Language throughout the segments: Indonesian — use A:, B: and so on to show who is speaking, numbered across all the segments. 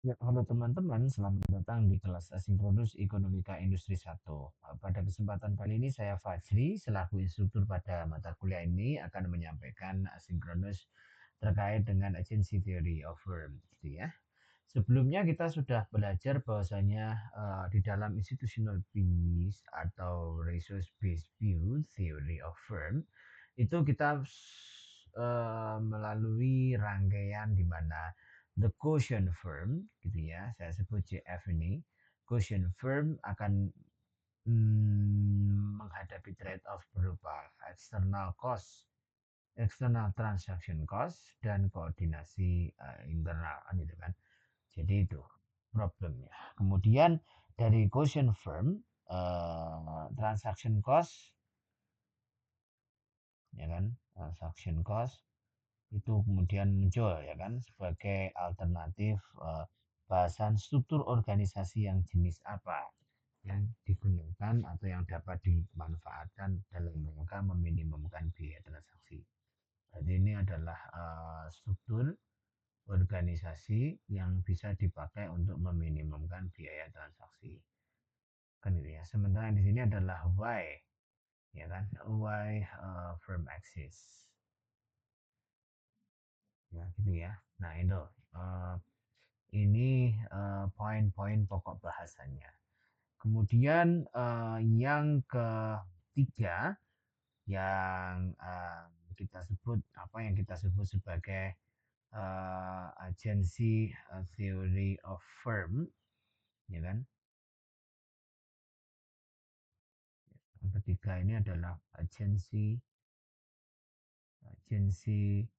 A: Ya, halo teman-teman, selamat datang di kelas Asinkronus Ekonomika Industri 1. Pada kesempatan kali ini saya Fajri, selaku instruktur pada mata kuliah ini akan menyampaikan asinkronus terkait dengan agency theory of firm, gitu ya. Sebelumnya kita sudah belajar bahwasanya di dalam institutional peace atau resource based view theory of firm itu kita melalui rangkaian di mana the quotient firm gitu ya, saya sebut JF ini, quotient firm akan menghadapi trade-off berupa external cost, external transaction cost, dan koordinasi internal kan gitu kan. Jadi itu problemnya. Kemudian dari quotient firm, transaction cost, ya kan, transaction cost itu kemudian muncul ya kan sebagai alternatif bahasan struktur organisasi yang jenis apa yang digunakan atau yang dapat dimanfaatkan dalam rangka meminimumkan biaya transaksi. Jadi ini adalah struktur organisasi yang bisa dipakai untuk meminimumkan biaya transaksi. Kan itu ya. Sementara di sini adalah why, ya kan? Why firm exist. Ya, gitu ya. Nah, itu uh, ini poin-poin pokok bahasanya. Kemudian yang ketiga yang kita sebut apa yang kita sebut sebagai agency theory of firm, ya kan? Yang ketiga ini adalah agency agency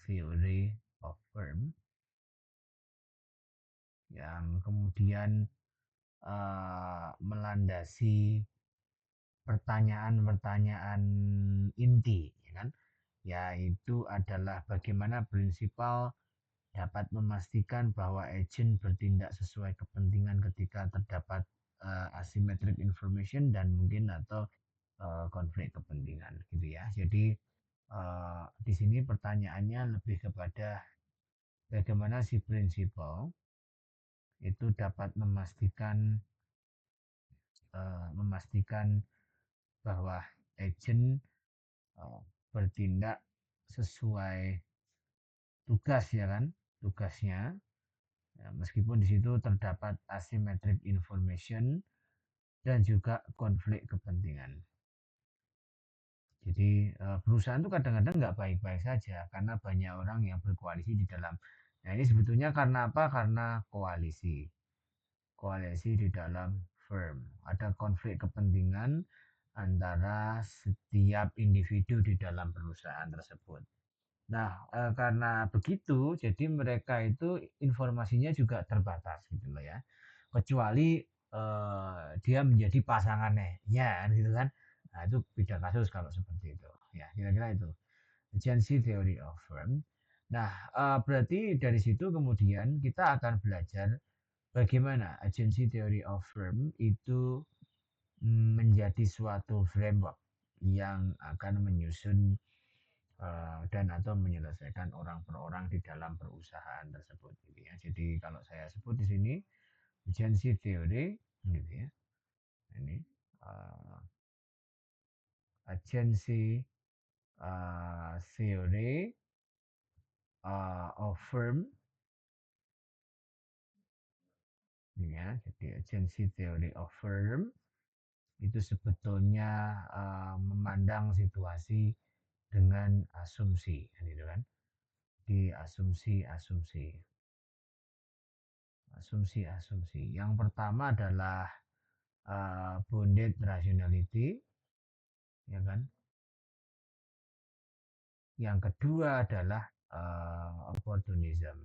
A: theory of firm yang kemudian melandasi pertanyaan-pertanyaan inti, ya kan? Yaitu adalah bagaimana prinsipal dapat memastikan bahwa agent bertindak sesuai kepentingan ketika terdapat asymmetric information dan mungkin atau konflik kepentingan gitu ya. Jadi di sini pertanyaannya lebih kepada bagaimana si prinsipal itu dapat memastikan bahwa agent bertindak sesuai tugas ya kan, tugasnya. Ya, meskipun di situ terdapat asymmetric information dan juga konflik kepentingan. Jadi perusahaan itu kadang-kadang nggak baik-baik saja karena banyak orang yang berkoalisi di dalam. Nah ini sebetulnya karena apa? Karena koalisi. Koalisi di dalam firm. Ada konflik kepentingan antara setiap individu di dalam perusahaan tersebut. Nah, karena begitu, jadi mereka itu informasinya juga terbatas gitu loh ya. Kecuali dia menjadi pasangannya, ya kan gitu kan. Nah, itu beda kasus kalau seperti itu. Ya, kira-kira itu. Agency theory of firm. Nah, berarti dari situ kemudian kita akan belajar bagaimana agency theory of firm itu menjadi suatu framework yang akan menyusun dan atau menyelesaikan orang per orang di dalam perusahaan tersebut gitu ya. Jadi kalau saya sebut di sini agency theory gitu ya. Ini uh, agency theory of firm ya. Jadi agency theory of firm itu sebetulnya memandang situasi dengan asumsi gitu kan. Di asumsi-asumsi. Asumsi-asumsi. Yang pertama adalah bounded rationality, ya kan? Yang kedua adalah opportunism.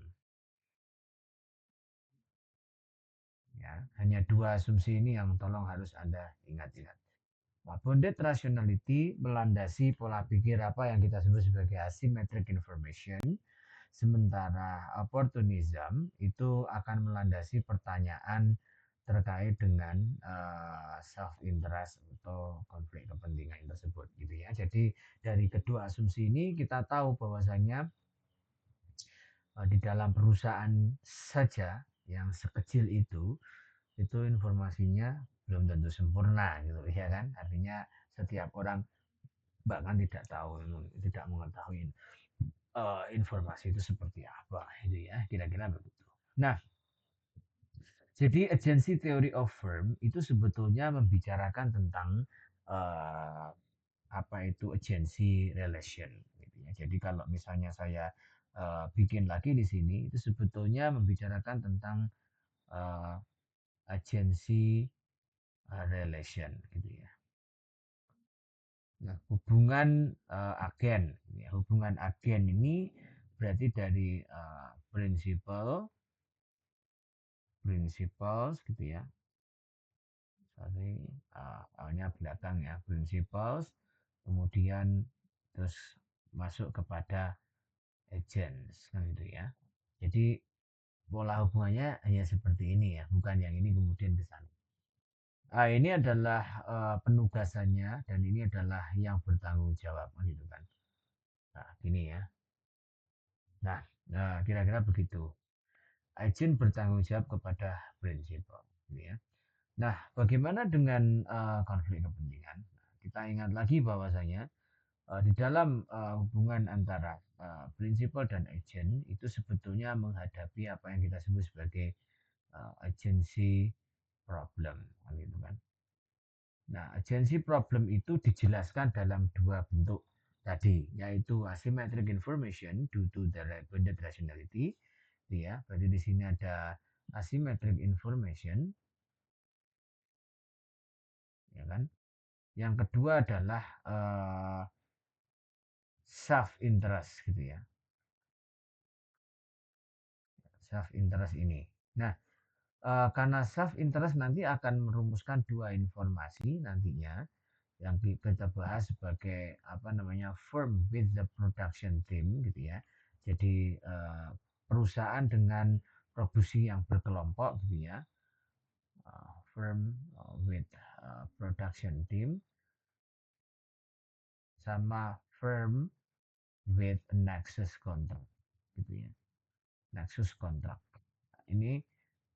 A: Ya, hanya dua asumsi ini yang tolong harus Anda ingat-ingat. Nah, bounded rationality melandasi pola pikir apa yang kita sebut sebagai asymmetric information, sementara opportunism itu akan melandasi pertanyaan terkait dengan self interest atau konflik kepentingan tersebut gitu ya. Jadi dari kedua asumsi ini kita tahu bahwasanya di dalam perusahaan saja yang sekecil itu informasinya belum tentu sempurna gitu ya kan. Artinya setiap orang bahkan tidak tahu, tidak mengetahui informasi itu seperti apa itu ya, kira-kira begitu. Nah, jadi agency theory of firm itu sebetulnya membicarakan tentang eh, apa itu agency relation gitu ya. Jadi kalau misalnya saya bikin lagi di sini itu sebetulnya membicarakan tentang eh, agency relation gitu ya. Nah, hubungan agen, ya, hubungan agen ini berarti dari principal, principles gitu ya. Sorry, A-nya belakang ya, principles, kemudian terus masuk kepada agents kan gitu ya. Jadi pola hubungannya hanya seperti ini ya, bukan yang ini kemudian ke sana. Ini adalah penugasannya dan ini adalah yang bertanggung jawab kan gitu kan. Nah, gini ya. Nah, kira-kira begitu. Agent bertanggung jawab kepada prinsipal, gitu ya. Nah, bagaimana dengan konflik kepentingan? Kita ingat lagi bahwasanya di dalam hubungan antara prinsipal dan agent itu sebetulnya menghadapi apa yang kita sebut sebagai agency problem, gitu kan. Nah, agency problem itu dijelaskan dalam dua bentuk tadi, yaitu asymmetric information due to the bounded rationality, ya. Berarti di sini ada asymmetric information, ya kan. Yang kedua adalah self interest, gitu ya. Self interest ini. Nah, karena self interest nanti akan merumuskan dua informasi nantinya yang kita bahas sebagai apa namanya firm with the production team gitu ya. Jadi perusahaan dengan produksi yang berkelompok gitu ya. Firm with production team sama firm with nexus contract gitu ya. Nexus contract. Ini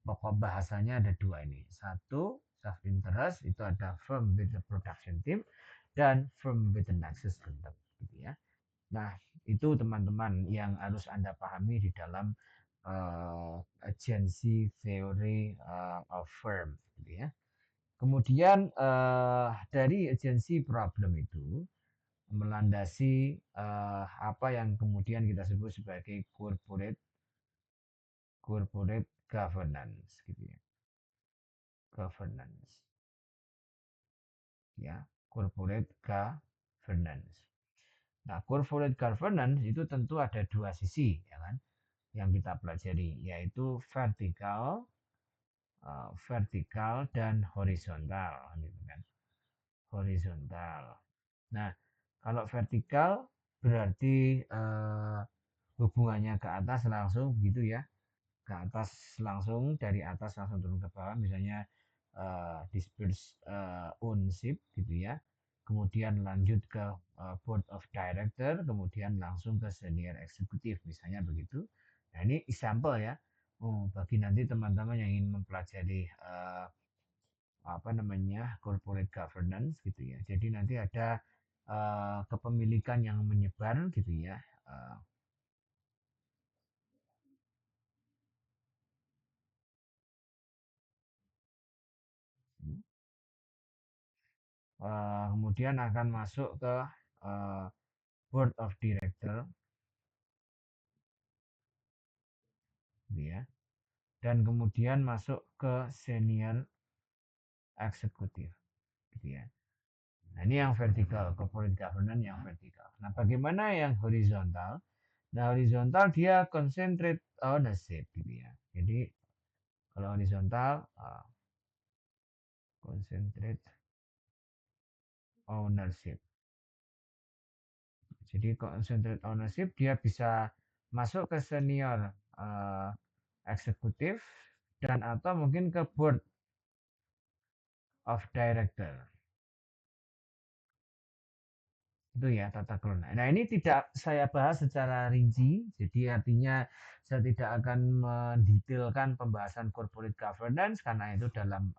A: pokok bahasanya ada dua ini. Satu, self interest itu ada firm with the production team dan firm with the nexus contract gitu ya. Nah, itu teman-teman yang harus Anda pahami di dalam agency theory of firm gitu ya. Kemudian dari agency problem itu melandasi apa yang kemudian kita sebut sebagai corporate governance gitu ya. Governance ya, corporate governance. Nah, corporate governance itu tentu ada dua sisi ya kan yang kita pelajari yaitu vertikal dan horizontal gitu kan. Horizontal. Nah, kalau vertikal berarti hubungannya ke atas langsung gitu ya, ke atas langsung, dari atas langsung turun ke bawah, misalnya disperse ownership gitu ya, kemudian lanjut ke board of director, kemudian langsung ke senior eksekutif misalnya begitu. Nah, ini example ya. Bagi nanti teman-teman yang ingin mempelajari apa namanya corporate governance gitu ya. Jadi nanti ada kepemilikan yang menyebar gitu ya. Uh, kemudian akan masuk ke uh, board of director gitu ya. Dan kemudian masuk ke senior eksekutif gitu ya. Nah, ini yang vertikal, corporate governance yang vertikal. Nah, bagaimana yang horizontal? Nah, horizontal dia concentrate ownership gitu ya. Jadi kalau horizontal concentrate ownership. Jadi concentrate ownership dia bisa masuk ke senior eksekutif dan atau mungkin ke board of director. Itu ya tata kelola. Nah, ini tidak saya bahas secara rinci, jadi artinya saya tidak akan mendetailkan pembahasan corporate governance karena itu dalam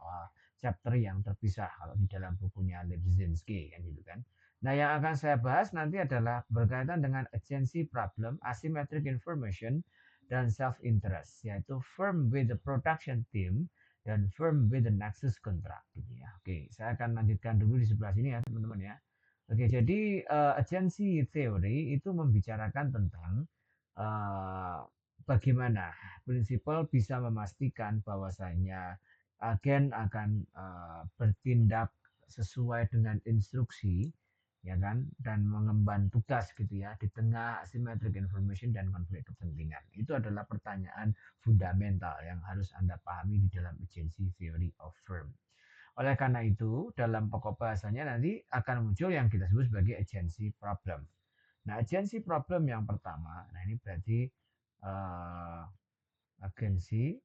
A: chapter yang terpisah kalau di dalam bukunya Lebzinski kan gitu kan. Nah, yang akan saya bahas nanti adalah berkaitan dengan agency problem, asymmetric information, dan self-interest, yaitu firm with the production team dan firm with the nexus contract gitu ya. Oke, saya akan lanjutkan dulu di sebelah sini ya teman-teman ya. Oke, jadi agency theory itu membicarakan tentang eh, bagaimana prinsipal bisa memastikan bahwasanya agen akan bertindak sesuai dengan instruksi, ya kan, dan mengemban tugas gitu ya di tengah asymmetric information dan konflik kepentingan. Itu adalah pertanyaan fundamental yang harus Anda pahami di dalam agency theory of firm. Oleh karena itu, dalam pokok bahasanya nanti akan muncul yang kita sebut sebagai agency problem. Nah, agency problem yang pertama, nah ini berarti uh, agency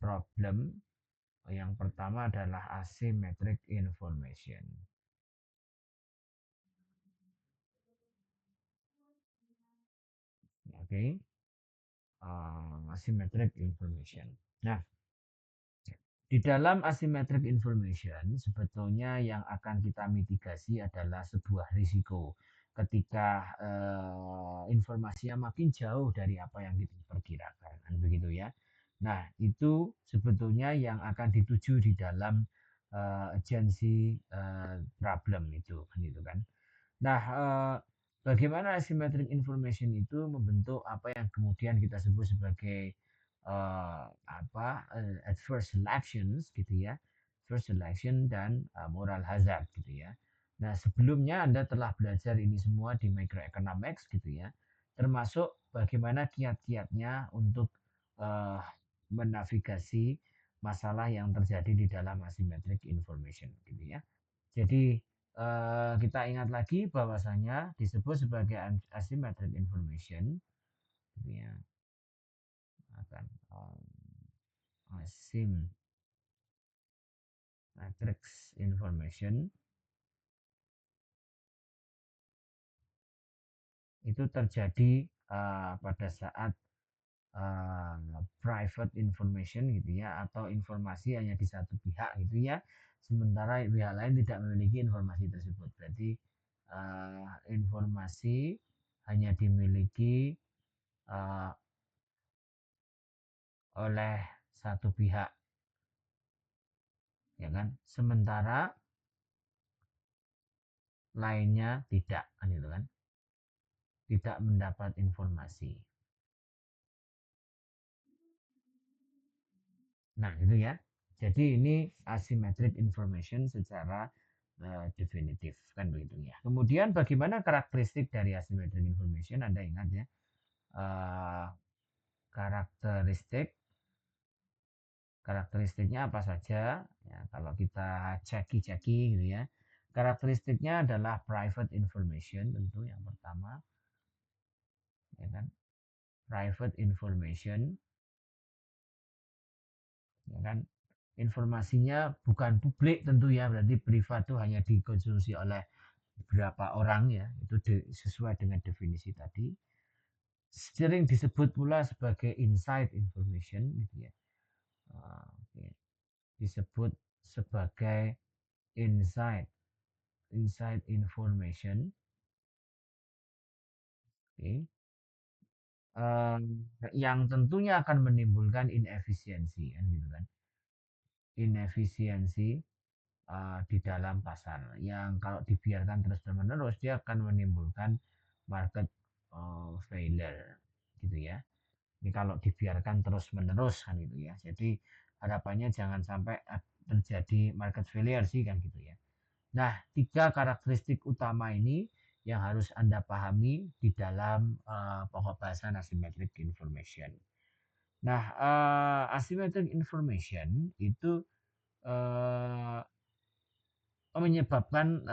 A: problem yang pertama adalah asymmetric information. Oke, okay. Asymmetric information. Nah, di dalam asymmetric information, sebetulnya yang akan kita mitigasi adalah sebuah risiko ketika informasinya makin jauh dari apa yang kita perkirakan, kan begitu ya. Nah, itu sebetulnya yang akan dituju di dalam agency problem itu, kan gitu kan. Nah, bagaimana asymmetric information itu membentuk apa yang kemudian kita sebut sebagai adverse selections gitu ya, adverse selection dan moral hazard gitu ya. Nah, sebelumnya Anda telah belajar ini semua di microeconomics gitu ya, termasuk bagaimana kiat-kiatnya untuk eh, menavigasi masalah yang terjadi di dalam asymmetric information gitu ya. Jadi kita ingat lagi bahwasanya disebut sebagai asymmetric information, gitu ya, akan asymmetric information itu terjadi pada saat private information gitu ya atau informasi hanya di satu pihak gitu ya, sementara pihak lain tidak memiliki informasi tersebut. Berarti informasi hanya dimiliki uh, oleh satu pihak, ya kan? Sementara lainnya tidak, kan gitu kan? Tidak mendapat informasi. Nah, itu ya. Jadi ini asymmetric information secara definitif kan begitu ya. Kemudian bagaimana karakteristik dari asymmetric information? Anda ingat ya. Uh, karakteristik karakteristiknya apa saja? Ya, kalau kita ceki-ceki gitu ya. Karakteristiknya adalah private information tentu yang pertama, ya kan? Private information, ya kan? Informasinya bukan publik tentu ya, berarti privat itu hanya dikonsumsi oleh beberapa orang ya, itu sesuai dengan definisi tadi. Sering disebut pula sebagai inside information gitu ya. Oke. Disebut sebagai inside inside information. Oke. Yang tentunya akan menimbulkan inefisiensi kan gitu kan. Inefisiensi di dalam pasar yang kalau dibiarkan terus menerus dia akan menimbulkan market failure gitu ya. Ini kalau dibiarkan terus menerus kan gitu ya. Jadi harapannya jangan sampai terjadi market failure sih kan gitu ya. Nah, tiga karakteristik utama ini yang harus Anda pahami di dalam pokok bahasan asymmetric information. Nah, asymmetric information itu uh, menyebabkan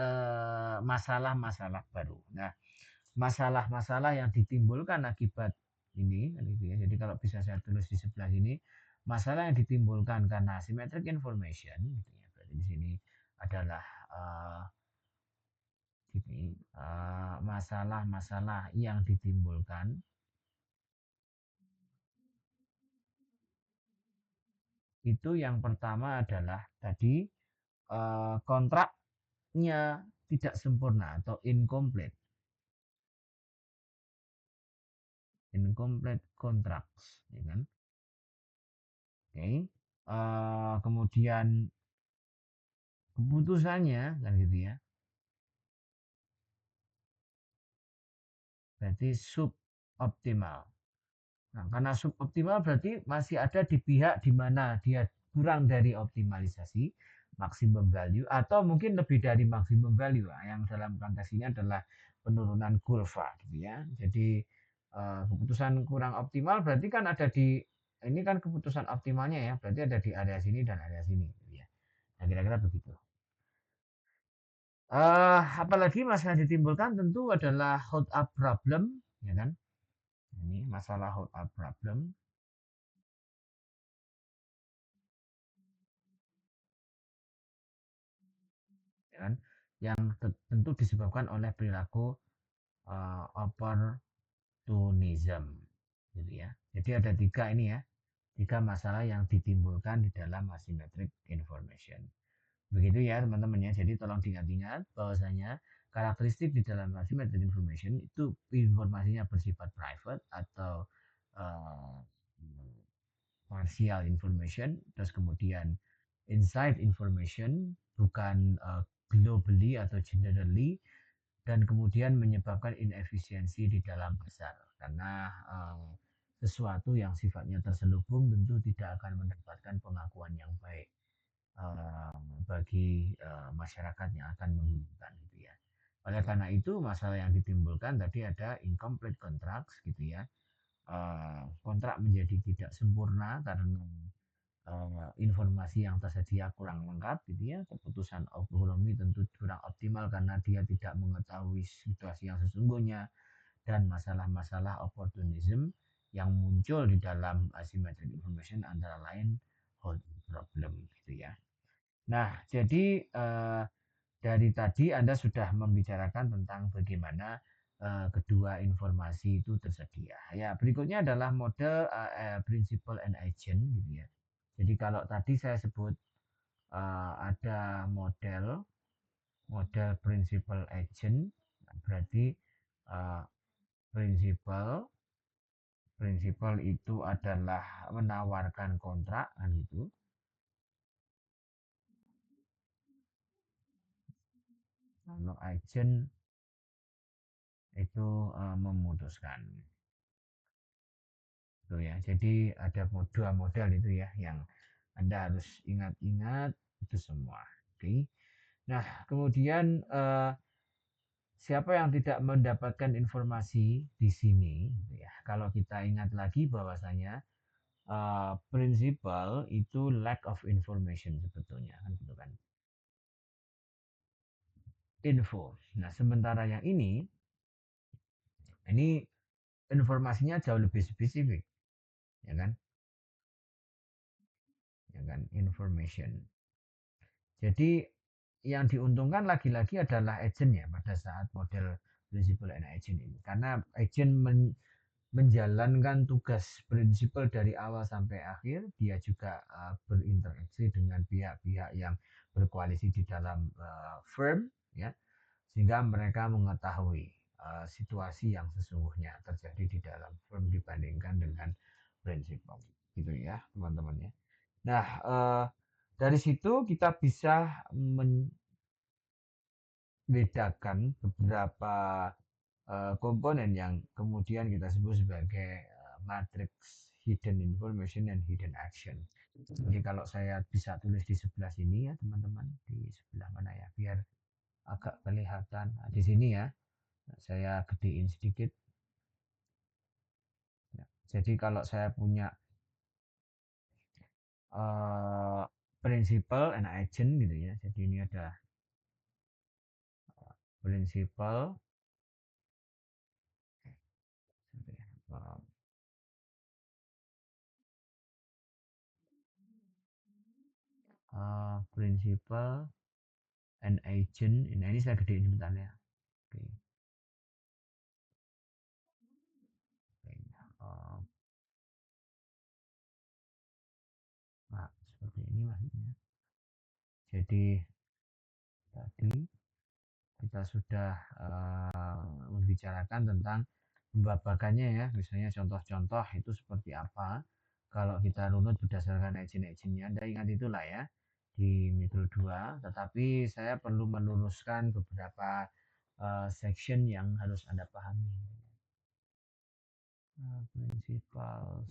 A: masalah-masalah baru. Nah, masalah-masalah yang ditimbulkan akibat ini, kan gitu ya. Jadi kalau bisa saya tulis di sebelah sini, masalah yang ditimbulkan karena asymmetric information, gitu ya. Berarti di sini adalah Jadi masalah-masalah yang ditimbulkan itu yang pertama adalah tadi kontraknya tidak sempurna atau incomplete, incomplete contracts, ya kan? Oke. Kemudian keputusannya kan gitu ya, berarti suboptimal. Nah, karena suboptimal berarti masih ada di pihak di mana dia kurang dari optimalisasi maximum value atau mungkin lebih dari maximum value. Nah, yang dalam konteks ini adalah penurunan kurva gitu ya. Jadi keputusan kurang optimal berarti kan ada di ini kan keputusan optimalnya ya, berarti ada di area sini dan area sini gitu ya. Nah, kira-kira begitu. Apalagi masalah yang ditimbulkan tentu adalah hold up problem, ya kan? Ini masalah hold up problem, ya kan? Yang tentu disebabkan oleh perilaku opportunism, gitu ya. Jadi ada tiga ini ya, tiga masalah yang ditimbulkan di dalam asymmetric information. Begitu ya teman-teman ya. Jadi tolong diingat-ingat bahwasanya karakteristik di dalam asymmetric information itu informasinya bersifat private atau uh, partial information, terus kemudian inside information bukan globally atau generally, dan kemudian menyebabkan inefisiensi di dalam pasar karena sesuatu yang sifatnya terselubung tentu tidak akan mendapatkan pengakuan yang baik eh, bagi masyarakat yang akan menggunakan gitu ya. Oleh karena itu masalah yang ditimbulkan tadi ada incomplete contracts gitu ya. Kontrak menjadi tidak sempurna karena informasi yang tersedia kurang lengkap gitu ya. Keputusan ekonomi tentu kurang optimal karena dia tidak mengetahui situasi yang sesungguhnya dan masalah-masalah opportunism yang muncul di dalam asymmetric information antara lain hold problem gitu ya. Nah, jadi dari tadi Anda sudah membicarakan tentang bagaimana kedua informasi itu tersedia. Ya, berikutnya adalah model principle and agent gitu ya. Jadi kalau tadi saya sebut ada model model principle agent, berarti uh, principle principle itu adalah menawarkan kontrak kan gitu. Kalau agent itu memutuskan. Itu ya. Jadi ada dua model itu ya yang Anda harus ingat-ingat itu semua. Oke. Nah, kemudian siapa yang tidak mendapatkan informasi di sini gitu ya. Kalau kita ingat lagi bahwasanya prinsipal itu lack of information sebetulnya kan gitu kan. Info. Nah, sementara yang ini informasinya jauh lebih spesifik, ya kan? Ya kan, information. Jadi yang diuntungkan lagi-lagi adalah agent ya pada saat model principal and agent ini. Karena agent menjalankan tugas prinsipal dari awal sampai akhir, dia juga berinteraksi dengan pihak-pihak yang berkoalisi di dalam firm, ya, sehingga mereka mengetahui situasi yang sesungguhnya terjadi di dalam firm dibandingkan dengan prinsipal, gitu ya, teman-teman ya. Nah, dari situ kita bisa membedakan beberapa komponen yang kemudian kita sebut sebagai matrix hidden information and hidden action. Jadi kalau saya bisa tulis di sebelah sini ya teman-teman, di sebelah mana ya, biar agak kelihatan. Nah, di sini ya, saya gedein sedikit. Ya. Jadi kalau saya punya uh, principle and agent gitu ya. Jadi ini ada principle, principle and agent. Nah, ini saya gedein sebentar ya. Oke, oh, nah, seperti ini maksudnya. Jadi tadi kita sudah membicarakan tentang pembabakannya ya, misalnya contoh-contoh itu seperti apa. Kalau kita runut berdasarkan agent-agentnya, Anda ingat itulah ya di Metro 2, tetapi saya perlu meluruskan beberapa section yang harus Anda pahami. Principles,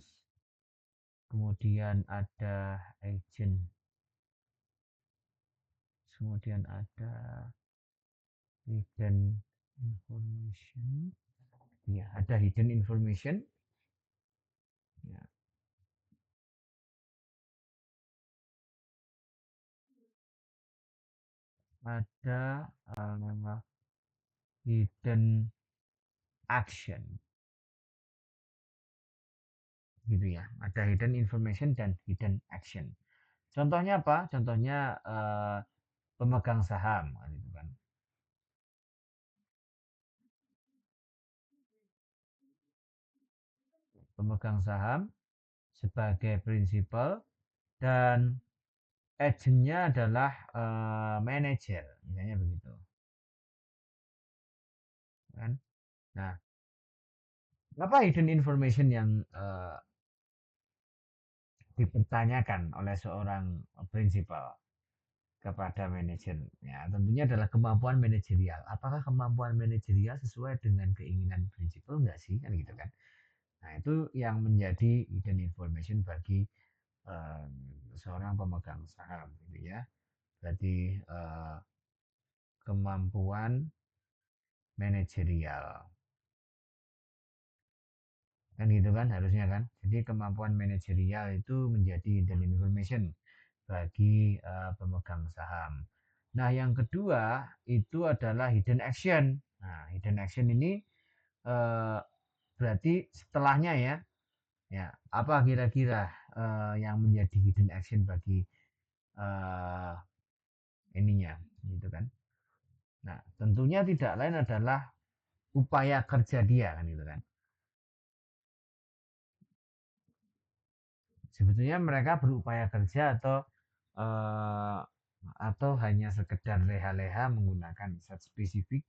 A: kemudian ada agent, kemudian ada hidden information. Ya, ada hidden information. Ya, ada hidden action, gitu ya. Ada hidden information dan hidden action. Contohnya apa? Contohnya pemegang saham, gitu kan. Pemegang saham sebagai prinsipal dan agentnya adalah manajer, misalnya begitu, kan? Nah, apa hidden information yang dipertanyakan oleh seorang prinsipal kepada manajer? Ya, tentunya adalah kemampuan manajerial. Apakah kemampuan manajerial sesuai dengan keinginan prinsipal enggak sih? Kan gitu kan. Nah, itu yang menjadi hidden information bagi eh, seorang pemegang saham gitu ya. Berarti kemampuan manajerial. Kan gitu kan harusnya kan. Jadi kemampuan manajerial itu menjadi hidden information bagi pemegang saham. Nah, yang kedua itu adalah hidden action. Nah, hidden action ini eh, berarti setelahnya ya, ya apa kira-kira yang menjadi hidden action bagi eh, ininya, gitu kan? Nah, tentunya tidak lain adalah upaya kerja dia kan gitu kan. Sebetulnya mereka berupaya kerja eh, atau hanya sekedar leha-leha menggunakan zat spesifik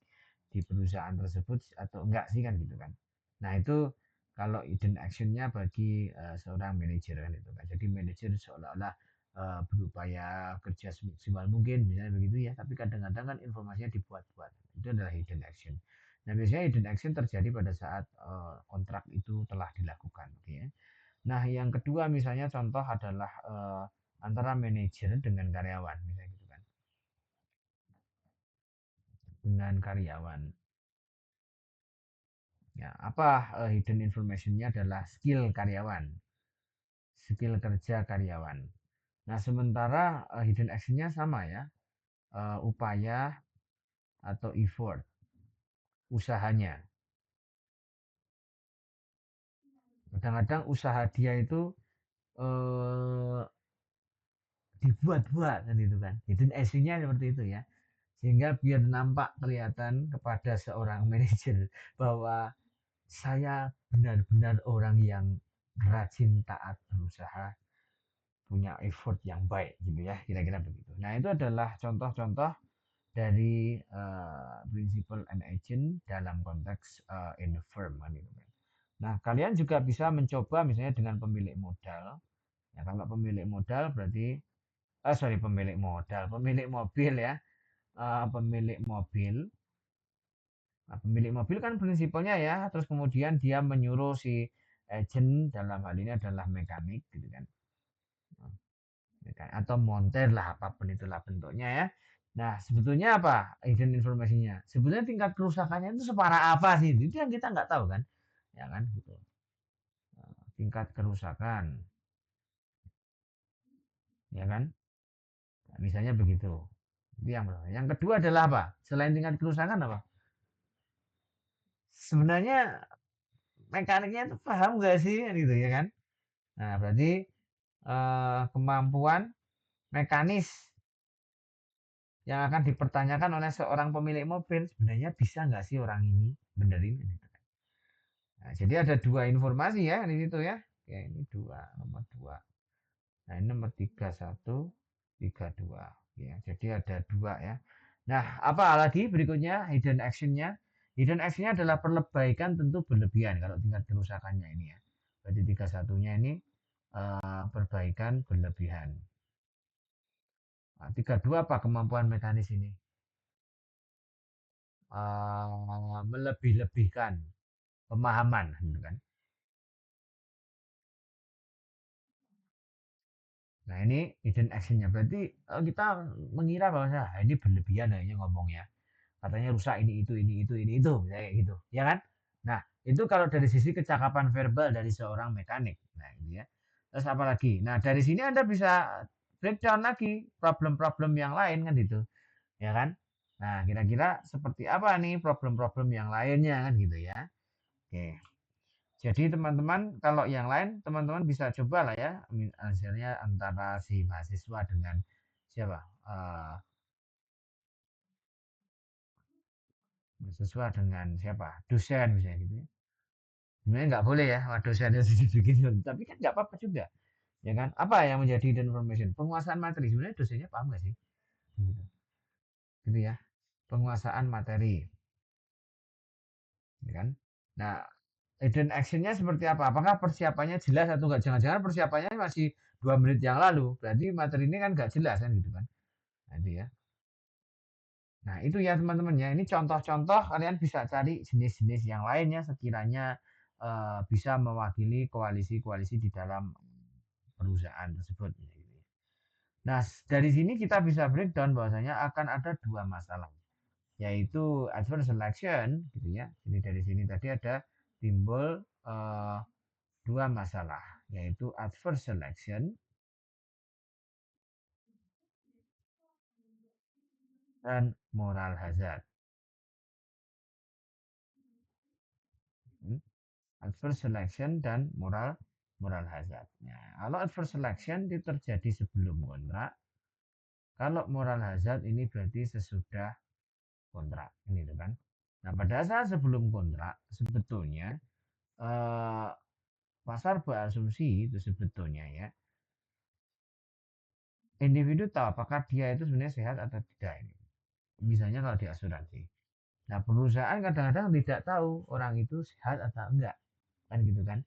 A: di perusahaan tersebut atau enggak sih kan gitu kan. Nah, itu kalau hidden actionnya bagi seorang manajer kan itu kan. Jadi manajer seolah-olah berupaya kerja semaksimal mungkin misalnya begitu ya, tapi kadang-kadang kan informasinya dibuat-buat. Itu adalah hidden action. Nah, biasanya hidden action terjadi pada saat kontrak itu telah dilakukan, oke ya. Nah, yang kedua misalnya contoh adalah antara manajer dengan karyawan, misalnya gitu kan. Dengan karyawan. Ya, apa hidden informationnya adalah skill karyawan, skill kerja karyawan. Nah, sementara hidden actionnya sama ya, upaya atau effort usahanya. Kadang-kadang usaha dia itu eh, dibuat-buat kan itu kan. Hidden actionnya seperti itu ya. Sehingga biar nampak kelihatan kepada seorang manajer bahwa saya benar-benar orang yang rajin taat berusaha, punya effort yang baik gitu ya, kira-kira begitu. Nah, itu adalah contoh-contoh dari principal and agent dalam konteks in firm kan gitu kan. Nah, kalian juga bisa mencoba misalnya dengan pemilik modal. Ya, kalau pemilik modal berarti sorry, pemilik modal, pemilik mobil ya. Pemilik mobil. Nah, pemilik mobil kan prinsipalnya ya, terus kemudian dia menyuruh si agent dalam hal ini adalah mekanik gitu kan. Nah, atau montir lah apapun itulah bentuknya ya. Nah, sebetulnya apa hidden informasinya? Sebetulnya tingkat kerusakannya itu separah apa sih? Itu yang kita nggak tahu kan, ya kan gitu. Tingkat kerusakan, ya kan? Nah, misalnya begitu. Itu yang pertama. Yang kedua adalah apa? Selain tingkat kerusakan apa? Sebenarnya mekaniknya itu paham nggak sih, gitu ya kan? Nah, berarti kemampuan mekanis yang akan dipertanyakan oleh seorang pemilik mobil, sebenarnya bisa nggak sih orang ini benerin? Gitu. Nah, jadi ada dua informasi ya di situ ya. Oke, ini dua, nomor dua. Nah, ini nomor 31, 32. Ya, jadi ada dua ya. Nah, apa lagi berikutnya hidden actionnya? Hidden actionnya adalah perbaikan tentu berlebihan kalau tingkat kerusakannya ini ya. Berarti 31-nya ini perbaikan berlebihan. Nah, 32 apa kemampuan mekanis ini? Melebih-lebihkan pemahaman, gitu kan? Nah, ini hidden actionnya. Berarti kita mengira bahwa ini berlebihan ya ngomongnya. Katanya rusak ini itu misalnya kayak gitu ya kan. Nah itu kalau dari sisi kecakapan verbal dari seorang mekanik. Nah ini ya, terus apa lagi, nah dari sini Anda bisa breakdown lagi problem-problem yang lain kan gitu ya kan. Nah kira-kira seperti apa nih problem-problem yang lainnya kan gitu ya. Oke, jadi teman-teman kalau yang lain teman-teman bisa coba lah ya, misalnya antara si mahasiswa dengan siapa, mahasiswa dengan siapa, dosen misalnya gitu ya. Sebenarnya nggak boleh ya sama dosennya bikin, tapi kan nggak apa-apa juga, ya kan? Apa yang menjadi hidden information? Penguasaan materi. Sebenarnya dosennya paham nggak sih? Gitu, gitu ya. Penguasaan materi, ya kan? Nah, hidden actionnya seperti apa? Apakah persiapannya jelas atau enggak? Jangan-jangan persiapannya masih 2 menit yang lalu. Berarti materi ini kan nggak jelas kan gitu kan? Nah, itu ya. Nah, itu ya teman-teman ya. Ini contoh-contoh, kalian bisa cari jenis-jenis yang lainnya sekiranya bisa mewakili koalisi-koalisi di dalam perusahaan tersebut. Nah, dari sini kita bisa breakdown bahwasanya akan ada dua masalah, yaitu adverse selection, gitu ya. Jadi dari sini tadi ada timbul dua masalah, yaitu adverse selection dan moral hazard. Hmm? Adverse selection dan moral hazard. Nah, kalau adverse selection itu terjadi sebelum kontrak, kalau moral hazard ini berarti sesudah kontrak, ini kan. Nah, pada saat sebelum kontrak sebetulnya eh, pasar berasumsi itu sebetulnya ya, individu tahu apakah dia itu sebenarnya sehat atau tidak ini. Misalnya kalau di asuransi. Nah, perusahaan kadang-kadang tidak tahu orang itu sehat atau enggak, kan gitu kan.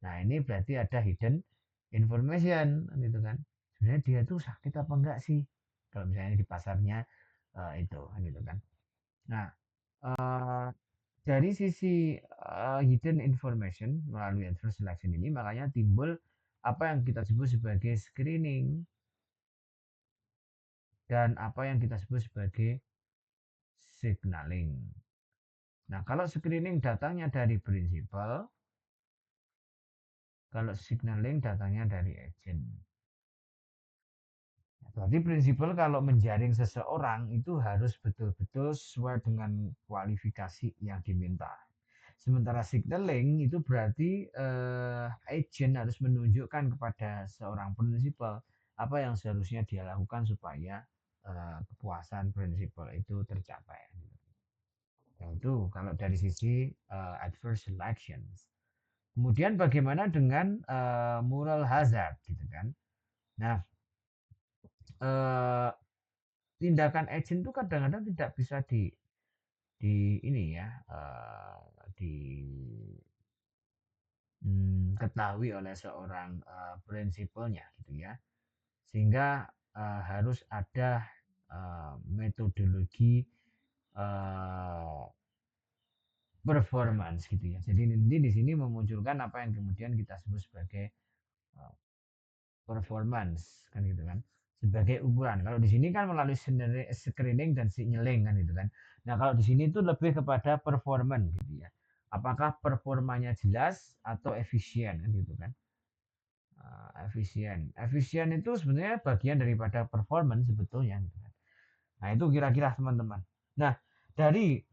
A: Nah, ini berarti ada hidden information kan gitu kan. Sebenarnya dia itu sakit apa enggak sih? Kalau misalnya di pasarnya itu kan gitu kan. Nah, eh, dari sisi hidden information melalui adverse selection ini makanya timbul apa yang kita sebut sebagai screening dan apa yang kita sebut sebagai signaling. Nah, kalau screening datangnya dari prinsipal, kalau signaling datangnya dari agent. Berarti prinsipal kalau menjaring seseorang itu harus betul-betul sesuai dengan kualifikasi yang diminta. Sementara signaling itu berarti agent harus menunjukkan kepada seorang prinsipal apa yang seharusnya dia lakukan supaya kepuasan prinsipal itu tercapai. Nah, itu kalau dari sisi adverse selections. Kemudian bagaimana dengan moral hazard gitu kan? Nah, eh, tindakan agent itu kadang-kadang tidak bisa di ini ya, ketahui oleh seorang prinsipalnya gitu ya. Sehingga harus ada metodologi eh, performance gitu ya. Jadi nanti di sini memunculkan apa yang kemudian kita sebut sebagai eh, performance kan gitu kan, sebagai ukuran. Kalau di sini kan melalui screening dan signaling kan gitu kan. Nah, kalau di sini itu lebih kepada performance gitu ya. Apakah performanya jelas atau efisien kan gitu kan. Efisien. Efisien itu sebenarnya bagian daripada performance sebetulnya gitu kan. Nah, itu kira-kira teman-teman. Nah, dari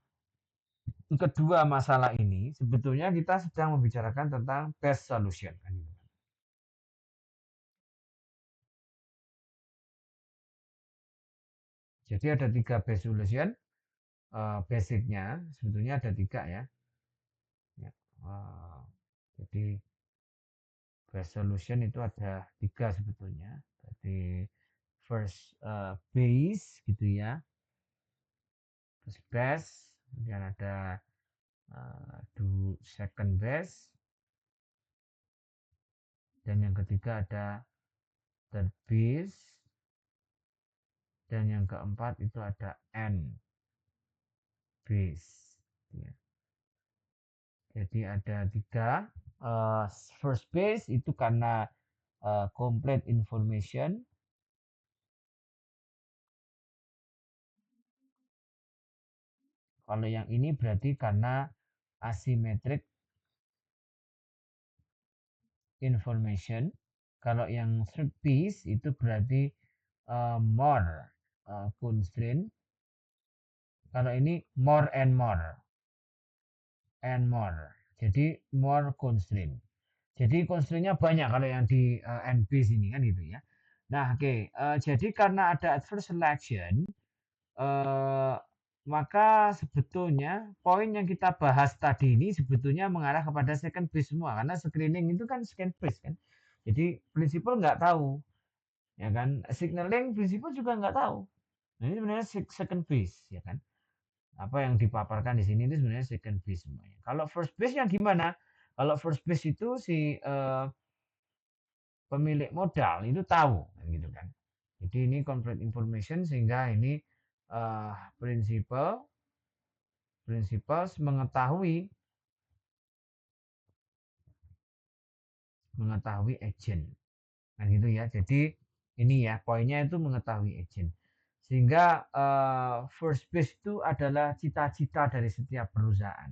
A: kedua masalah ini sebetulnya kita sedang membicarakan tentang best solution kan gitu. Jadi ada 3 base solution. Basicnya sebetulnya ada 3 ya. Ya, jadi base solution itu ada 3 sebetulnya. Jadi first base gitu ya. First base, kemudian ada second base, dan yang ketiga ada third base, dan yang keempat itu ada end base. Ya. Jadi ada 3. First base itu karena complete information. Kalau yang ini berarti karena asymmetric information. Kalau yang third piece itu berarti more constraint. Kalau ini more and more and more. Jadi more constraint. Jadi constraint-nya banyak kalau yang di end base ini kan gitu ya. Nah, oke. Jadi karena ada adverse selection, eh, maka sebetulnya poin yang kita bahas tadi ini sebetulnya mengarah kepada second base semua karena screening itu kan second base kan. Jadi prinsipal nggak tahu, ya kan? Signaling prinsipal juga nggak tahu. Nah, ini sebenarnya second base, ya kan? Apa yang dipaparkan di sini itu sebenarnya second base semuanya. Kalau first base yang gimana? Kalau first base itu si pemilik modal itu tahu, gitu kan? Jadi ini complete information sehingga ini prinsipal mengetahui agent. Nah gitu ya. Jadi ini ya poinnya itu mengetahui agent. Sehingga first base itu adalah cita-cita dari setiap perusahaan.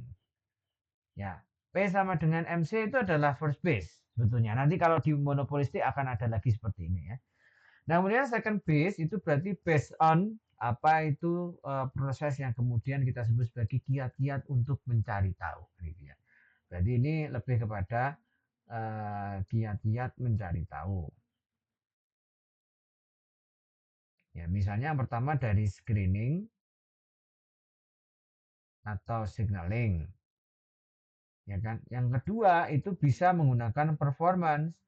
A: Ya, P sama dengan MC itu adalah first base sebetulnya. Nanti kalau di monopolistik akan ada lagi seperti ini ya. Nah, kemudian second base itu berarti based on apa itu proses yang kemudian kita sebut sebagai kiat-kiat untuk mencari tahu gitu ya. Jadi ini lebih kepada kiat-kiat mencari tahu. Ya, misalnya yang pertama dari screening atau signaling, ya kan? Yang kedua itu bisa menggunakan performance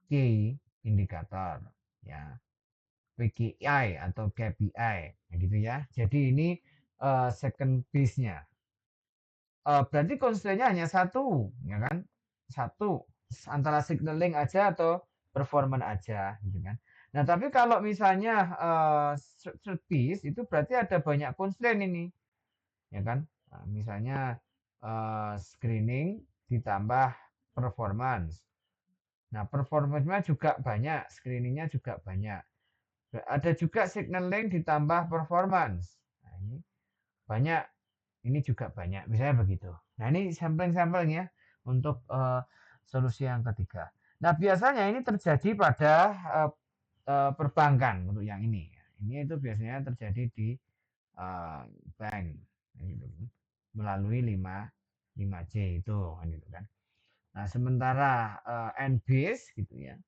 A: key indikator, ya, PKI atau KPI, gitu ya. Jadi ini second base-nya. Berarti constraint-nya hanya satu, ya kan? Satu antara signaling aja atau performance aja, gitu kan? Nah, tapi kalau misalnya third piece itu berarti ada banyak constraint ini, ya kan? Nah, misalnya screening ditambah performance. Nah, performance-nya juga banyak, screening-nya juga banyak. Ada juga signaling ditambah performance. Nah, ini banyak, ini juga banyak, misalnya begitu. Nah, ini sampling-sampling ya untuk solusi yang ketiga. Nah, biasanya ini terjadi pada perbankan untuk yang ini. Ini itu biasanya terjadi di bank gitu, melalui 5C itu kan gitu kan. Nah, sementara NBase gitu ya.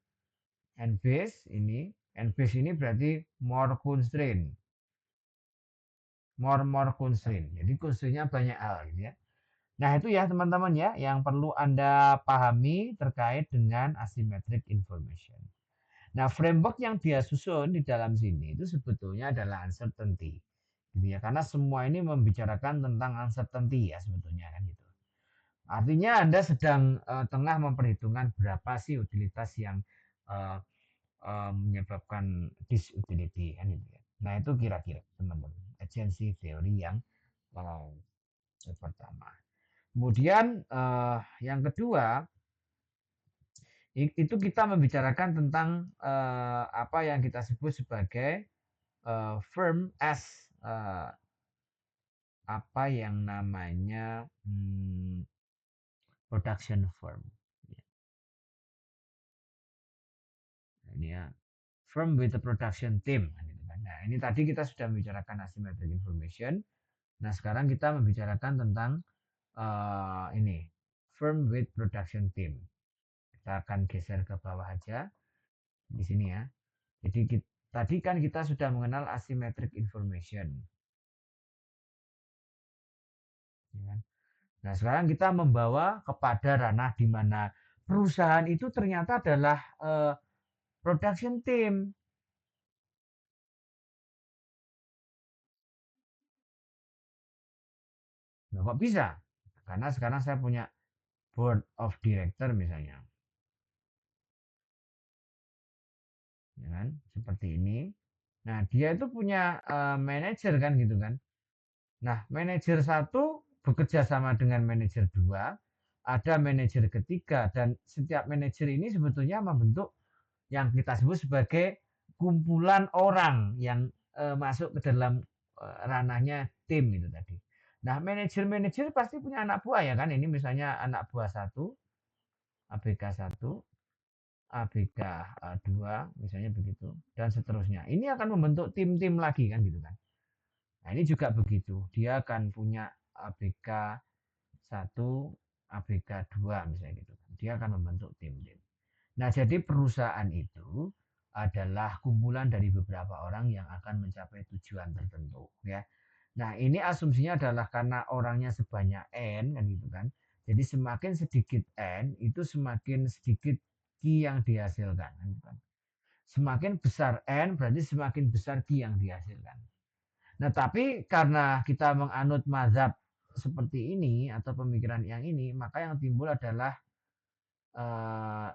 A: NBase ini berarti more constraint. More constraint. Jadi constraint-nya banyak hal gitu ya. Nah, itu ya teman-teman ya yang perlu Anda pahami terkait dengan asymmetric information. Nah, framework yang dia susun di dalam sini itu sebetulnya adalah uncertainty. Gitu ya, karena semua ini membicarakan tentang uncertainty ya sebetulnya kan gitu. Artinya Anda sedang tengah memperhitungkan berapa sih utilitas yang uh, menyebabkan disutility kan gitu ya. Nah, itu kira-kira teman-teman agency teori yang uh, pertama. Kemudian yang kedua itu kita membicarakan tentang apa yang kita sebut sebagai firm as apa yang namanya production firm. Ini ya, firm with the production team. Nah, ini tadi kita sudah membicarakan asymmetric information. Nah, sekarang kita membicarakan tentang ini firm with production team. Kita akan geser ke bawah aja di sini ya. Jadi Tadi kan kita sudah mengenal asymmetric information. Ya kan? Nah, sekarang kita membawa kepada ranah di mana perusahaan itu ternyata adalah production team. Nah, kok bisa? Karena sekarang saya punya board of director misalnya, ya kan? Seperti ini. Nah, dia itu punya manajer kan gitu kan. Nah, manajer satu bekerja sama dengan manajer dua, ada manajer ketiga, dan setiap manajer ini sebetulnya membentuk yang kita sebut sebagai kumpulan orang yang masuk ke dalam ranahnya tim itu tadi. Nah, manajer-manajer pasti punya anak buah ya kan. Ini misalnya anak buah satu, ABK satu, ABK 2, misalnya begitu, dan seterusnya. Ini akan membentuk tim-tim lagi kan gitu kan. Nah, ini juga begitu. Dia akan punya ABK satu, ABK 2 misalnya gitu. Dia akan membentuk tim-tim. Nah, jadi perusahaan itu adalah kumpulan dari beberapa orang yang akan mencapai tujuan tertentu ya. Nah, ini asumsinya adalah karena orangnya sebanyak N kan gitu kan. Jadi semakin sedikit N itu semakin sedikit Q yang dihasilkan kan gitu kan. Semakin besar N berarti semakin besar Q yang dihasilkan. Nah, tapi karena kita menganut mazhab seperti ini atau pemikiran yang ini, maka yang timbul adalah eh,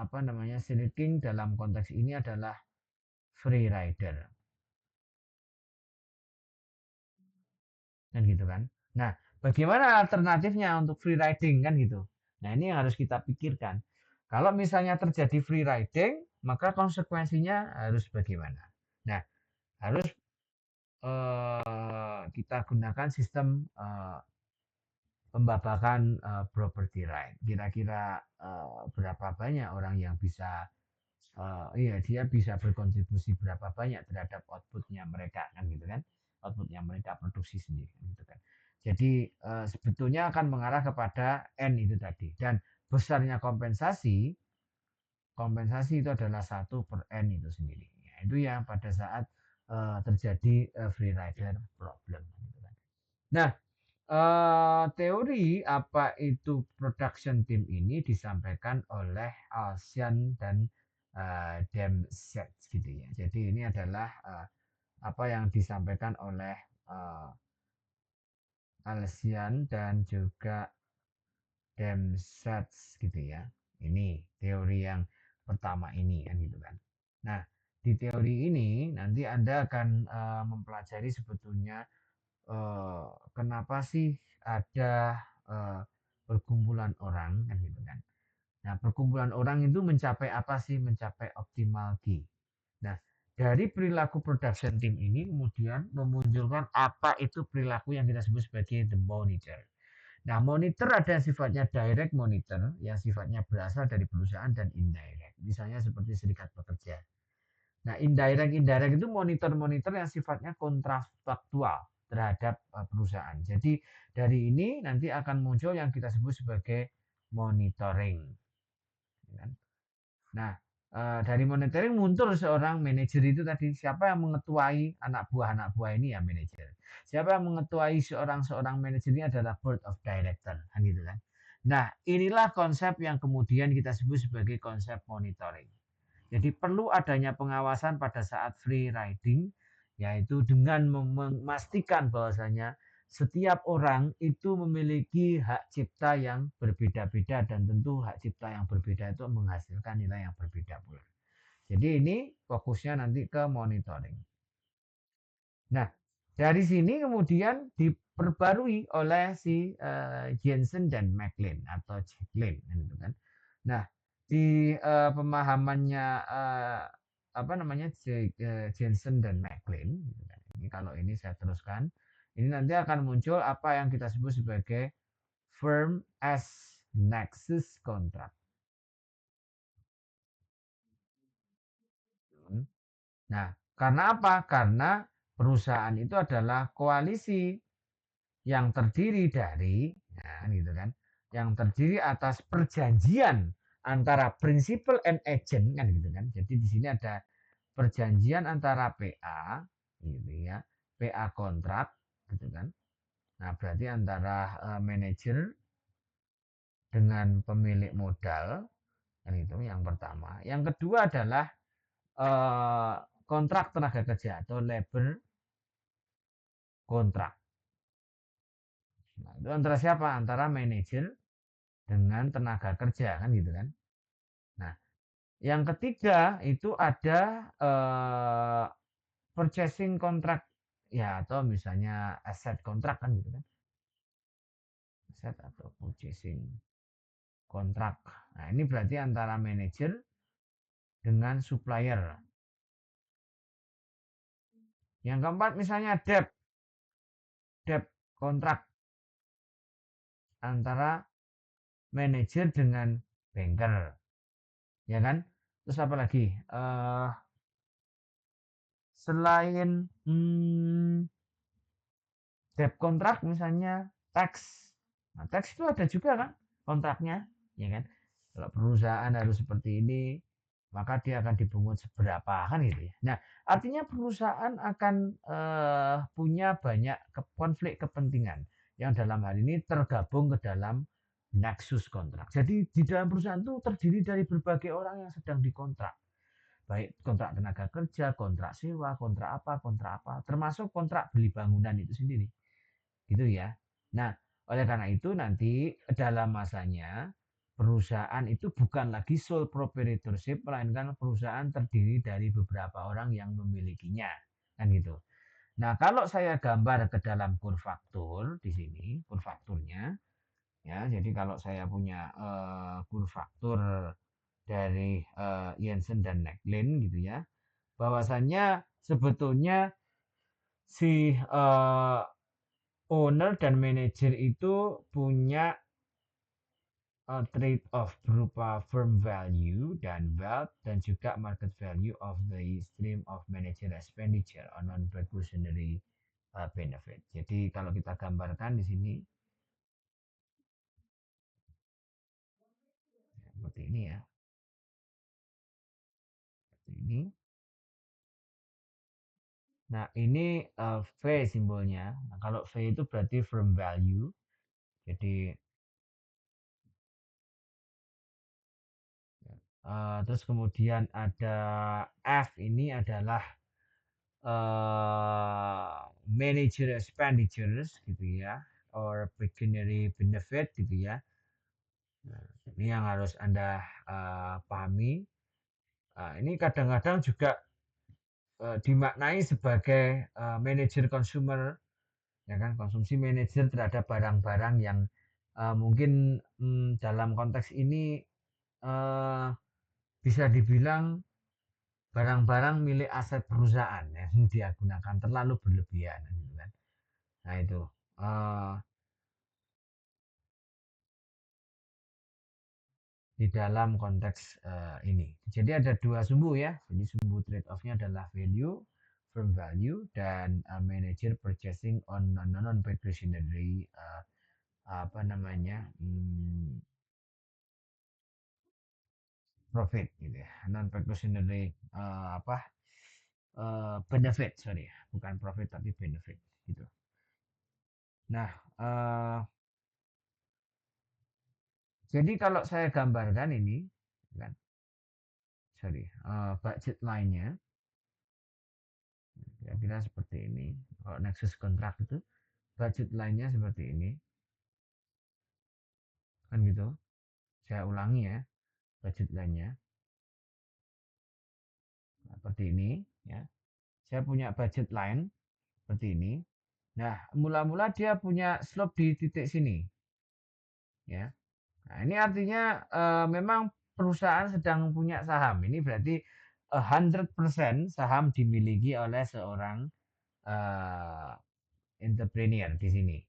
A: apa namanya shrinking dalam konteks ini adalah free rider kan gitu kan. Nah, bagaimana alternatifnya untuk free riding kan gitu. Nah, ini yang harus kita pikirkan. Kalau misalnya terjadi free riding, maka konsekuensinya harus bagaimana? Nah, harus kita gunakan sistem pembabakan property right. Kira-kira berapa banyak orang yang bisa iya dia bisa berkontribusi berapa banyak terhadap outputnya mereka kan gitu kan, outputnya mereka produksi sendiri kan, gitu kan. Jadi sebetulnya akan mengarah kepada N itu tadi, dan besarnya kompensasi kompensasi itu adalah 1/N itu sendiri ya, itu yang pada saat terjadi free rider problem gitu kan. Nah, teori apa itu production team ini disampaikan oleh Alsian dan Demset gitu ya. Jadi ini adalah apa yang disampaikan oleh uh, Alsian dan juga Demset gitu ya. Ini teori yang pertama ini kan gitu kan. Nah, di teori ini nanti Anda akan mempelajari sebetulnya kenapa sih ada eh, perkumpulan orang kan gitu kan. Nah, perkumpulan orang itu mencapai apa sih? Mencapai optimal key. Nah, dari perilaku production team ini kemudian memunculkan apa itu perilaku yang kita sebut sebagai the monitor. Nah, monitor ada yang sifatnya direct monitor, yang sifatnya berasal dari perusahaan, dan indirect. Misalnya seperti serikat pekerja. Nah, indirect itu monitor-monitor yang sifatnya kontrafaktual terhadap perusahaan. Jadi dari ini nanti akan muncul yang kita sebut sebagai monitoring. Ya kan? Nah, dari monitoring muncul seorang manajer itu tadi, siapa yang mengetuai anak buah ini ya manajer. Siapa yang mengetuai seorang manajer ini adalah board of director kan gitu kan. Nah, inilah konsep yang kemudian kita sebut sebagai konsep monitoring. Jadi perlu adanya pengawasan pada saat free riding, yaitu dengan memastikan bahwasanya setiap orang itu memiliki hak cipta yang berbeda-beda, dan tentu hak cipta yang berbeda itu menghasilkan nilai yang berbeda pula. Jadi ini fokusnya nanti ke monitoring. Nah, dari sini kemudian diperbarui oleh si Jensen dan McLean atau Jacqueline gitu kan. Nah, di pemahamannya apa namanya Jensen dan McLean gitu kan. Ini kalau ini saya teruskan, ini nanti akan muncul apa yang kita sebut sebagai firm as nexus contract. Nah, karena apa? Karena perusahaan itu adalah koalisi yang terdiri dari, nah, gitu kan, yang terdiri atas perjanjian antara principal and agent kan gitu kan. Jadi di sini ada perjanjian antara PA gitu ya, PA kontrak gitu kan. Nah, berarti antara manajer dengan pemilik modal kan itu yang pertama. Yang kedua adalah eh, kontrak tenaga kerja atau labor kontrak. Nah, itu antara siapa? Antara manajer dengan tenaga kerja kan gitu kan. Nah, yang ketiga itu ada purchasing kontrak ya atau misalnya aset kontrak kan gitu kan. Aset atau purchasing kontrak. Nah, ini berarti antara manajer dengan supplier. Yang keempat misalnya debt kontrak antara manajer dengan banker, ya kan? Terus apa lagi? Selain debt kontrak misalnya tax. Nah, tax itu ada juga kan kontraknya, ya kan? Kalau perusahaan harus seperti ini, maka dia akan dipungut seberapa kan gitu ya. Nah, artinya perusahaan akan punya banyak konflik kepentingan yang dalam hal ini tergabung ke dalam nexus kontrak. Jadi di dalam perusahaan itu terdiri dari berbagai orang yang sedang dikontrak. Baik kontrak tenaga kerja, kontrak sewa, kontrak apa, termasuk kontrak beli bangunan itu sendiri. Gitu ya. Nah, oleh karena itu nanti dalam masanya perusahaan itu bukan lagi sole proprietorship melainkan perusahaan terdiri dari beberapa orang yang memilikinya. Kan gitu. Nah, kalau saya gambar ke dalam kurvaktur di sini, kurvakturnya ya. Jadi kalau saya punya kurvaktur dari Jensen dan Necklin gitu ya, bahwasannya sebetulnya si owner dan manajer itu punya trade off berupa firm value dan wealth dan juga market value of the stream of manager expenditure on non-precautionary benefit. Jadi kalau kita gambarkan di sini seperti ini ya, seperti ini. Nah ini V simbolnya. Nah, kalau V itu berarti firm value. Jadi terus kemudian ada F ini adalah manager expenditures gitu ya, or pecuniary benefit gitu ya. Nah, ini yang harus Anda pahami. Ini kadang-kadang juga dimaknai sebagai manager consumer, ya kan, konsumsi manajer terhadap barang-barang yang mungkin dalam konteks ini uh, bisa dibilang barang-barang milik aset perusahaan yang dia gunakan terlalu berlebihan gitu kan. Nah itu uh, di dalam konteks ini. Jadi ada dua sumbu ya. Jadi sumbu trade off-nya adalah value, firm value dan manager purchasing on non precautionary apa namanya profit gitu ya. Non precautionary apa benefit sorry bukan profit tapi benefit gitu. Nah jadi kalau saya gambarkan ini kan sorry budget line-nya kira-kira seperti ini. Kalau Nexus kontrak itu budget lainnya seperti ini kan gitu. Saya ulangi ya, budget lainnya seperti ini ya. Saya punya budget line seperti ini. Nah, mula-mula dia punya slope di titik sini ya. Nah, ini artinya memang perusahaan sedang punya saham. Ini berarti 100% saham dimiliki oleh seorang eh, entrepreneur di sini.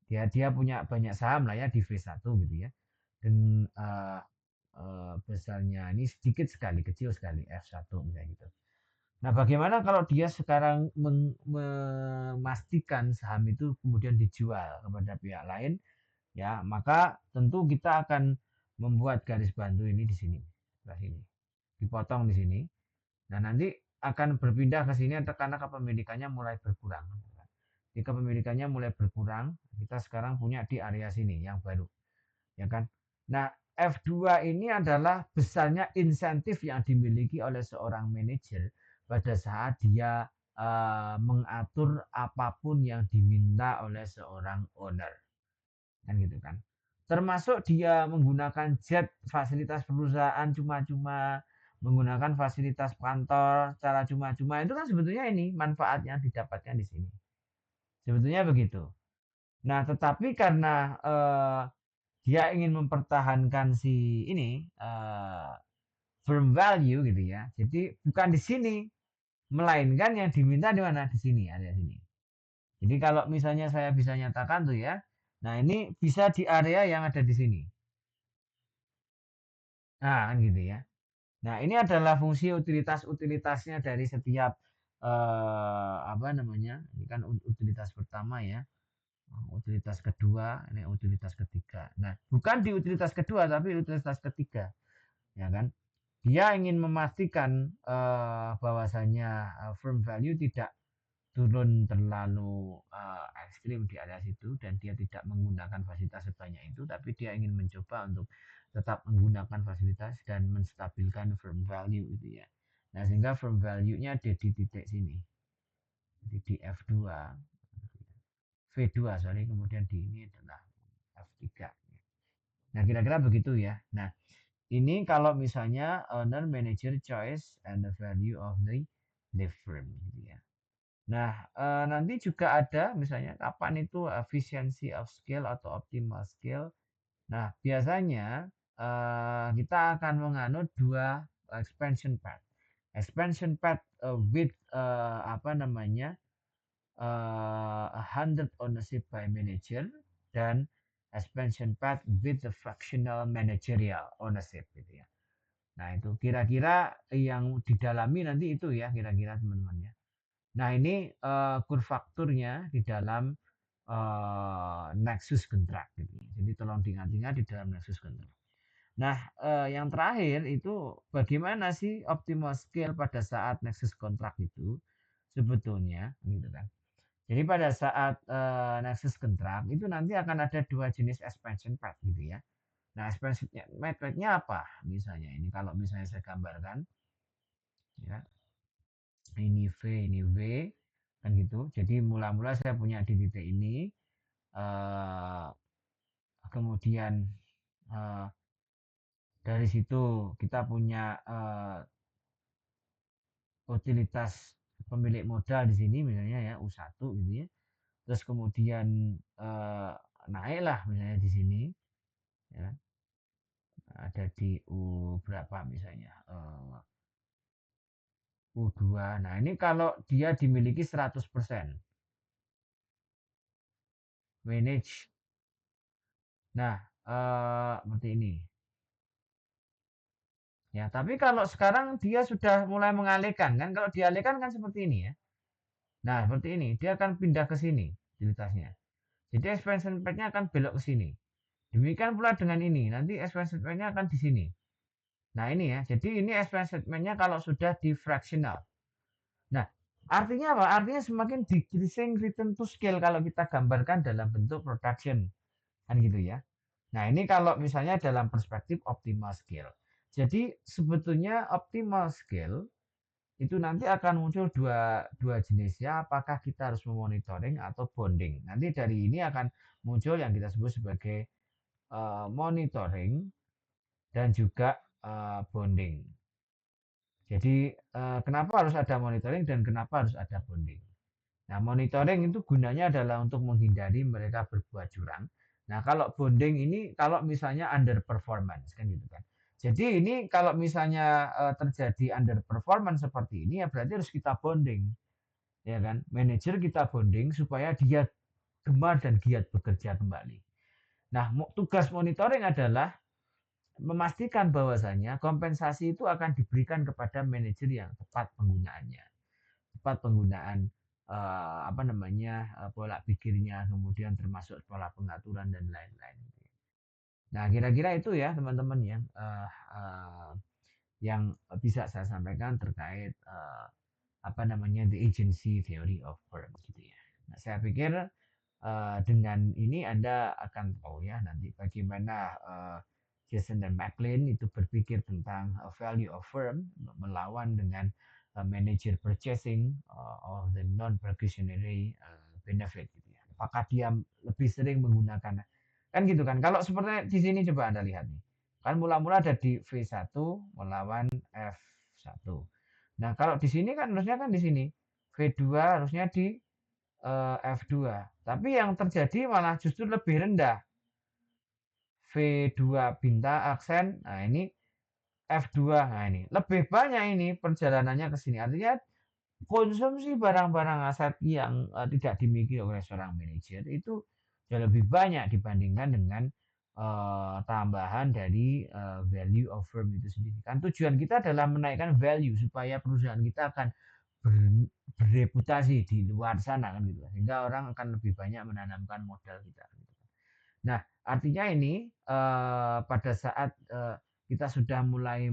A: Dia punya banyak saham lah ya di V1 gitu ya. Dan besarnya ini sedikit sekali, kecil sekali F1 misalnya gitu. Nah, bagaimana kalau dia sekarang memastikan saham itu kemudian dijual kepada pihak lain, ya, maka tentu kita akan membuat garis bantu ini di sini, sebelah sini, dipotong di sini. Nah, nanti akan berpindah ke sini karena kepemilikannya mulai berkurang. Di kepemilikannya mulai berkurang, kita sekarang punya di area sini yang baru, ya kan? Nah, F2 ini adalah besarnya insentif yang dimiliki oleh seorang manajer pada saat dia mengatur apapun yang diminta oleh seorang owner, kan gitu kan. Termasuk dia menggunakan jet fasilitas perusahaan cuma-cuma, menggunakan fasilitas kantor secara cuma-cuma, itu kan sebetulnya ini manfaat yang didapatkan di sini. Sebetulnya begitu. Nah, tetapi karena dia ingin mempertahankan si ini firm value gitu ya. Jadi bukan di sini, melainkan yang diminta di mana? Di sini, area sini. Jadi kalau misalnya saya bisa nyatakan tuh ya, nah ini bisa di area yang ada di sini. Nah, kan gitu ya. Nah, ini adalah fungsi utilitas-utilitasnya dari setiap apa namanya? Ini kan utilitas pertama ya. Utilitas kedua, ini utilitas ketiga. Nah, bukan di utilitas kedua tapi utilitas ketiga, ya kan? Dia ingin memastikan bahwasanya firm value tidak turun terlalu ekstrim di area situ dan dia tidak menggunakan fasilitas sebanyak itu, tapi dia ingin mencoba untuk tetap menggunakan fasilitas dan menstabilkan firm value itu ya. Nah, sehingga firm value-nya ada di titik sini. Jadi di F2, V2 sorry, kemudian di ini adalah F3. Nah, kira-kira begitu ya. Nah, ini kalau misalnya owner, manager, choice, and the value of the firm gitu ya. Nah, nanti juga ada misalnya kapan itu efficiency of scale atau optimal scale. Nah, biasanya kita akan menganut dua expansion path. Expansion path with apa namanya 100 ownership by manager dan expansion path with the fractional managerial ownership gitu ya. Nah, itu kira-kira yang didalami nanti itu ya kira-kira teman-teman ya. Nah, ini kurvakturnya di dalam nexus kontrak gitu ya. Jadi tolong diingat-ingat di dalam nexus kontrak. Nah, yang terakhir itu bagaimana sih optimal scale pada saat nexus kontrak itu sebetulnya gitu kan. Jadi pada saat nexus kontrak itu nanti akan ada dua jenis expansion path gitu ya. Nah, expansion path-nya apa? Misalnya ini kalau misalnya saya gambarkan ya, ini V, ini W, kan gitu. Jadi mula-mula saya punya di titik ini, eh, kemudian eh, dari situ kita punya utilitas pemilik modal di sini misalnya ya U1 gitu ya. Terus kemudian naiklah misalnya di sini ya, ada di U berapa misalnya U2. Nah, ini kalau dia dimiliki 100% manage. Nah, seperti ini. Ya, tapi kalau sekarang dia sudah mulai mengalihkan kan, kalau dialihkan kan seperti ini ya. Nah, seperti ini, dia akan pindah ke sini utilitasnya. Jadi expansion path-nya akan belok ke sini. Demikian pula dengan ini, nanti expansion path-nya akan di sini. Nah, ini ya. Jadi ini expansion path-nya kalau sudah di fractional. Nah, artinya apa? Artinya semakin decreasing return to scale kalau kita gambarkan dalam bentuk production. Kan gitu ya. Nah, ini kalau misalnya dalam perspektif optimal scale. Jadi sebetulnya optimal scale itu nanti akan muncul dua jenis ya, apakah kita harus memonitoring atau bonding. Nanti dari ini akan muncul yang kita sebut sebagai monitoring dan juga bonding. Jadi kenapa harus ada monitoring dan kenapa harus ada bonding? Nah, monitoring itu gunanya adalah untuk menghindari mereka berbuat curang. Nah, kalau bonding ini kalau misalnya underperformance kan gitu kan. Jadi ini kalau misalnya terjadi underperformance seperti ini ya berarti harus kita bonding, ya kan? Manajer kita bonding supaya dia gemar dan giat bekerja kembali. Nah, tugas monitoring adalah memastikan bahwasanya kompensasi itu akan diberikan kepada manajer yang tepat penggunaannya, tepat penggunaan apa namanya pola pikirnya, kemudian termasuk pola pengaturan dan lain-lain. Nah, kira-kira itu ya teman-teman yang bisa saya sampaikan terkait apa namanya the agency theory of firm gitu ya. Nah, saya pikir dengan ini Anda akan tahu ya nanti bagaimana Jason dan McLean itu berpikir tentang value of firm melawan dengan manager purchasing of the non-precautionary benefit gitu ya. Apakah dia lebih sering menggunakan kan gitu kan. Kalau seperti di sini coba Anda lihat nih. Kan mula-mula ada di V1 melawan F1. Nah, kalau di sini kan harusnya kan di sini V2 harusnya di F2. Tapi yang terjadi malah justru lebih rendah. V2 bintang aksen. Nah, ini F2. Nah, ini lebih banyak ini perjalanannya ke sini. Artinya konsumsi barang-barang aset yang tidak dimiliki oleh seorang manajer itu jauh lebih banyak dibandingkan dengan tambahan dari value of firm itu sendiri. Kan tujuan kita adalah menaikkan value supaya perusahaan kita akan bereputasi di luar sana kan gitu. Sehingga orang akan lebih banyak menanamkan modal kita. Gitu. Nah, artinya ini pada saat kita sudah mulai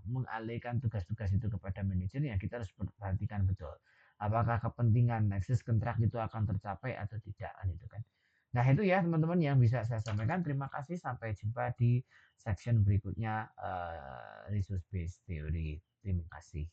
A: mengalihkan tugas-tugas itu kepada manajer ya kita harus perhatikan betul apakah kepentingan Nexus kontrak itu akan tercapai atau tidak kan itu kan. Nah, itu ya teman-teman yang bisa saya sampaikan. Terima kasih, sampai jumpa di section berikutnya resource based theory. Terima kasih.